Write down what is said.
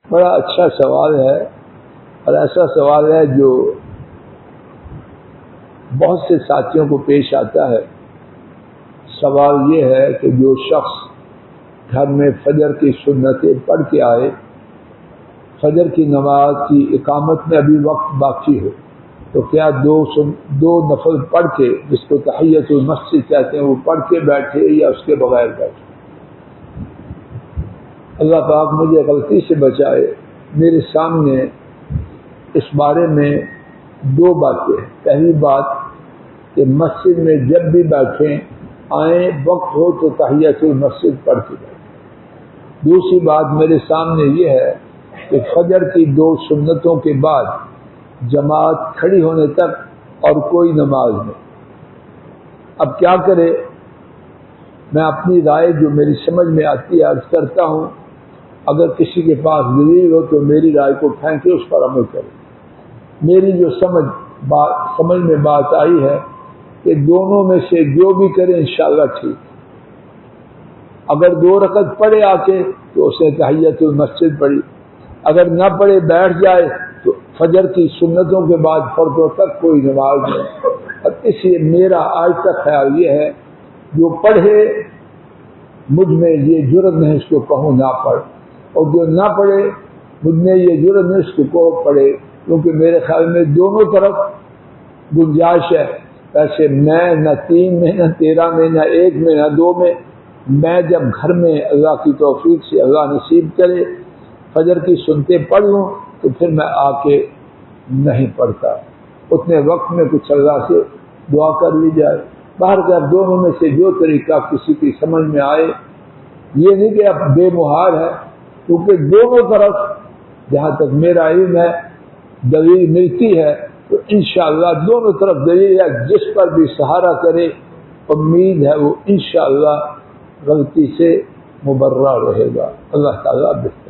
بڑا اچھا سوال ہے، اور ایسا سوال ہے جو بہت سے ساتھیوں کو پیش آتا ہے۔ سوال یہ ہے کہ جو شخص گھر میں فجر کی سنتیں پڑھ کے آئے، فجر کی نماز کی اقامت میں ابھی وقت باقی ہو، تو کیا دو نفل پڑھ کے، جس کو تحیۃ المسجد کہتے ہیں، وہ پڑھ کے بیٹھے یا اس کے بغیر بیٹھے؟ اللہ پاک مجھے غلطی سے بچائے، میرے سامنے اس بارے میں دو باتیں ہیں۔ پہلی بات کہ مسجد میں جب بھی بیٹھیں، آئیں، وقت ہو تو تحیۃ المسجد پڑھ کے بیٹھیں۔ دوسری بات میرے سامنے یہ ہے کہ فجر کی دو سنتوں کے بعد جماعت کھڑی ہونے تک اور کوئی نماز نہیں۔ اب کیا کرے؟ میں اپنی رائے جو میری سمجھ میں آتی ہے عرض کرتا ہوں، اگر کسی کے پاس دلیل ہو تو میری رائے کو پھینکے، اس پر عمل کرے۔ میری جو سمجھ میں بات آئی ہے کہ دونوں میں سے جو بھی کرے انشاءاللہ ٹھیک۔ اگر 2 رکعت پڑھے آ کے تو اس نے تحیۃ المسجد پڑھی، اگر نہ پڑھے بیٹھ جائے تو فجر کی سنتوں کے بعد فردوں تک کوئی نماز نہیں۔ اب اس لیے میرا آج تک خیال یہ ہے، جو پڑھے مجھ میں یہ جرت نہیں اس کو کہوں نہ پڑھ، اور جو نہ پڑھے مجھ میں یہ جرت نہیں اس کو کہو پڑھے، کیونکہ میرے خیال میں دونوں طرف گنجائش ہے۔ ویسے میں نہ 3 میں، نہ 13 میں، نہ 1 میں، نہ 2 میں جب گھر میں اللہ کی توفیق سے اللہ نصیب کرے فجر کی سنتیں پڑھ لوں تو پھر میں آ کے نہیں پڑھتا، اتنے وقت میں کچھ اللہ سے دعا کر لی جائے۔ باہر کے اب دونوں میں سے جو طریقہ کسی کی سمجھ میں آئے، یہ نہیں کہ اب بے مہار ہے، کیونکہ دونوں طرف جہاں تک میرا علم ہے دلیل ملتی ہے، تو انشاءاللہ دونوں طرف دلیل ہے، جس پر بھی سہارا کرے امید ہے وہ انشاءاللہ غلطی سے مبرہ رہے گا۔ اللہ تعالیٰ بہتر